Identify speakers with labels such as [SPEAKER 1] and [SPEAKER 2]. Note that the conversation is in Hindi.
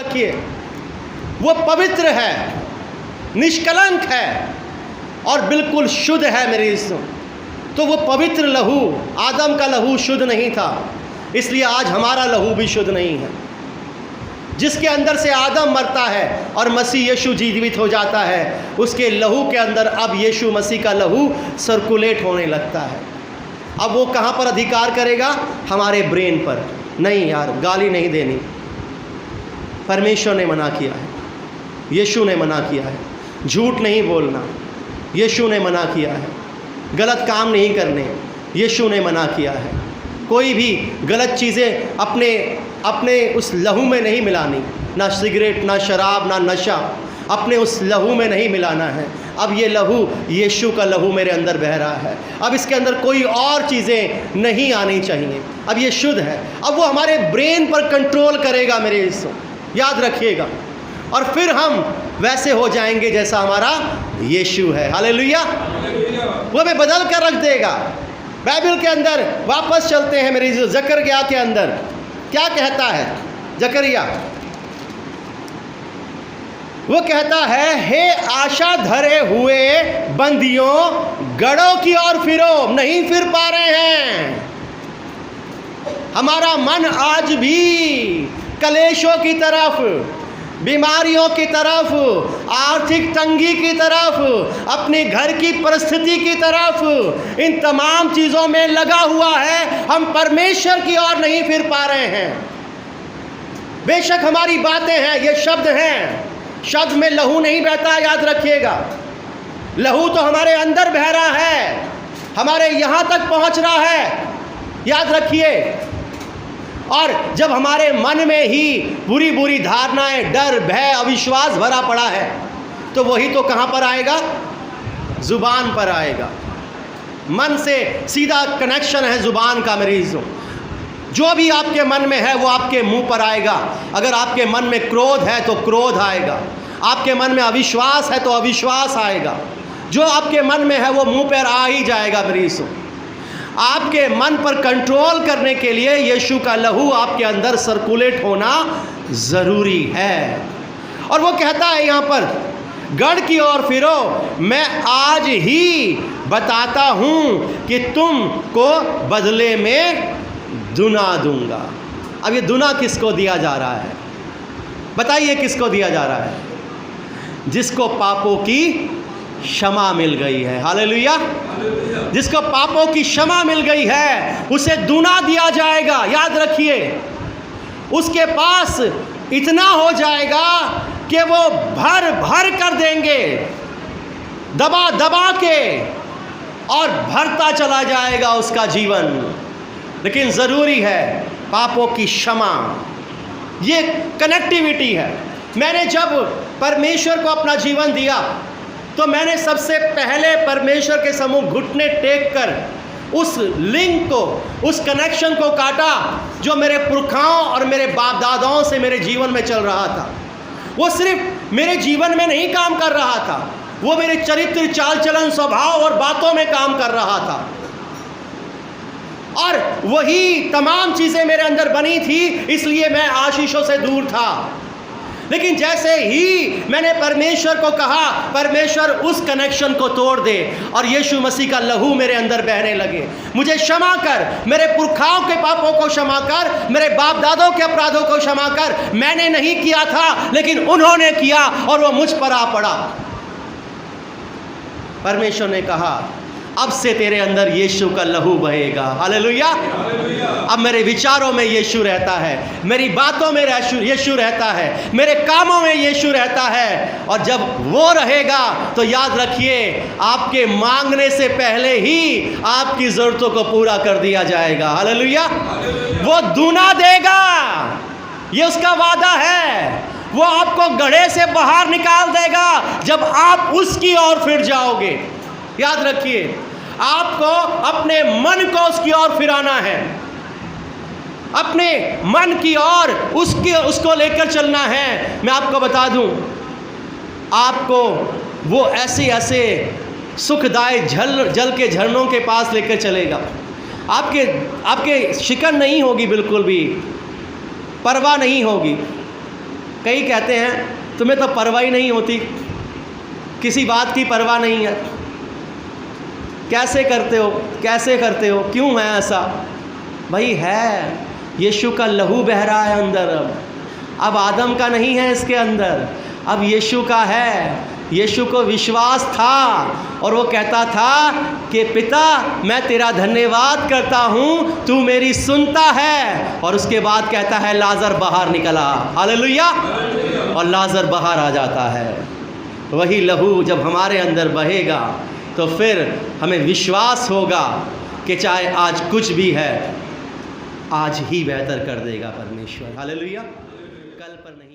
[SPEAKER 1] रखिए, वो पवित्र है, निष्कलंक है और बिल्कुल शुद्ध है मेरे यीशु। तो वो पवित्र लहू, आदम का लहू शुद्ध नहीं था, इसलिए आज हमारा लहू भी शुद्ध नहीं है। जिसके अंदर से आदम मरता है और मसीह यीशु जीवित हो जाता है, उसके लहू के अंदर अब यीशु मसीह का लहू सर्कुलेट होने लगता है। अब वो कहाँ पर अधिकार करेगा? हमारे ब्रेन पर। नहीं यार, गाली नहीं देनी, परमेश्वर ने मना किया है, यीशु ने मना किया है। झूठ नहीं बोलना, यीशु ने मना किया है। गलत काम नहीं करने, यीशु ने मना किया है। कोई भी गलत चीज़ें अपने उस लहू में नहीं मिलानी, ना सिगरेट, ना शराब, ना नशा, अपने उस लहू में नहीं मिलाना है। अब ये लहू यीशु का लहू मेरे अंदर बह रहा है, अब इसके अंदर कोई और चीज़ें नहीं आनी चाहिए। अब ये शुद्ध है, अब वो हमारे ब्रेन पर कंट्रोल करेगा मेरे यीशु, याद रखिएगा। और फिर हम वैसे हो जाएंगे जैसा हमारा यीशु है। हालेलुया। वो हमें बदल कर रख देगा। बाइबल के अंदर वापस चलते हैं मेरे यीशु, जकरिया के अंदर क्या कहता है? जकरिया वो कहता है, हे आशा धरे हुए बंदियों, गढ़ों की ओर फिरो, नहीं फिर पा रहे हैं। हमारा मन आज भी कलेशों की तरफ, बीमारियों की तरफ, आर्थिक तंगी की तरफ, अपने घर की परिस्थिति की तरफ, इन तमाम चीज़ों में लगा हुआ है। हम परमेश्वर की ओर नहीं फिर पा रहे हैं। बेशक हमारी बातें हैं, ये शब्द हैं, शब्द में लहू नहीं बहता, याद रखिएगा। लहू तो हमारे अंदर बह रहा है, हमारे यहाँ तक पहुँच रहा है, याद रखिए। और जब हमारे मन में ही बुरी बुरी धारणाएं, डर, भय, अविश्वास भरा पड़ा है, तो वही तो कहाँ पर आएगा? ज़ुबान पर आएगा। मन से सीधा कनेक्शन है ज़ुबान का मेरे यीशु। जो भी आपके मन में है वो आपके मुंह पर आएगा। अगर आपके मन में क्रोध है तो क्रोध आएगा, आपके मन में अविश्वास है तो अविश्वास आएगा। जो आपके मन में है वो मुंह पर आ ही जाएगा मेरे यीशु। आपके मन पर कंट्रोल करने के लिए यीशु का लहू आपके अंदर सर्कुलेट होना ज़रूरी है। और वो कहता है यहाँ पर, गढ़ की ओर फिरो, मैं आज ही बताता हूँ कि तुमको बदले में दुना दूंगा। अब ये दुना किसको दिया जा रहा है? बताइए किसको दिया जा रहा है? जिसको पापों की क्षमा मिल गई है। हालेलुया। जिसको पापों की क्षमा मिल गई है उसे दुना दिया जाएगा। याद रखिए, उसके पास इतना हो जाएगा कि वो भर भर कर देंगे, दबा दबा के, और भरता चला जाएगा उसका जीवन। लेकिन ज़रूरी है पापों की क्षमा। ये कनेक्टिविटी है। मैंने जब परमेश्वर को अपना जीवन दिया तो मैंने सबसे पहले परमेश्वर के सम्मुख घुटने टेक कर उस लिंक को, उस कनेक्शन को काटा जो मेरे पुरखाओं और मेरे बाप दादाओं से मेरे जीवन में चल रहा था। वो सिर्फ मेरे जीवन में नहीं काम कर रहा था, वो मेरे चरित्र, चाल चलन, स्वभाव और बातों में काम कर रहा था। और वही तमाम चीज़ें मेरे अंदर बनी थी, इसलिए मैं आशीषों से दूर था। लेकिन जैसे ही मैंने परमेश्वर को कहा, परमेश्वर उस कनेक्शन को तोड़ दे और यीशु मसीह का लहू मेरे अंदर बहने लगे। मुझे क्षमा कर, मेरे पुरखाओं के पापों को क्षमा कर, मेरे बाप दादों के अपराधों को क्षमा कर। मैंने नहीं किया था, लेकिन उन्होंने किया और वो मुझ पर आ पड़ा। परमेश्वर ने कहा, अब से तेरे अंदर यीशु का लहू बहेगा। हालेलुया। अब मेरे विचारों में यीशु रहता है, मेरी बातों में यीशु रहता है, मेरे कामों में यीशु रहता है। और जब वो रहेगा तो याद रखिए, आपके मांगने से पहले ही आपकी ज़रूरतों को पूरा कर दिया जाएगा। हालेलुया। वो दूना देगा, ये उसका वादा है। वो आपको गड्ढे से बाहर निकाल देगा जब आप उसकी ओर फिर जाओगे। याद रखिए, आपको अपने मन को उसकी ओर फिराना है, अपने मन की ओर उसको लेकर चलना है। मैं आपको बता दूं, आपको वो ऐसे सुखदायक जल के झरनों के पास लेकर चलेगा। आपके शिकन नहीं होगी, बिल्कुल भी परवाह नहीं होगी। कई कहते हैं तुम्हें तो परवाह ही नहीं होती, किसी बात की परवाह नहीं है, कैसे करते हो, कैसे करते हो, क्यों है ऐसा? भाई है, यीशु का लहू बह रहा है अंदर। अब आदम का नहीं है इसके अंदर, अब यीशु का है। यीशु को विश्वास था और वो कहता था कि पिता मैं तेरा धन्यवाद करता हूँ, तू मेरी सुनता है। और उसके बाद कहता है लाजर बाहर निकला, हालेलुया, और लाजर बाहर आ जाता है। वही लहू जब हमारे अंदर बहेगा तो फिर हमें विश्वास होगा कि चाहे आज कुछ भी है, आज ही बेहतर कर देगा परमेश्वर, हालेलुया, कल पर नहीं।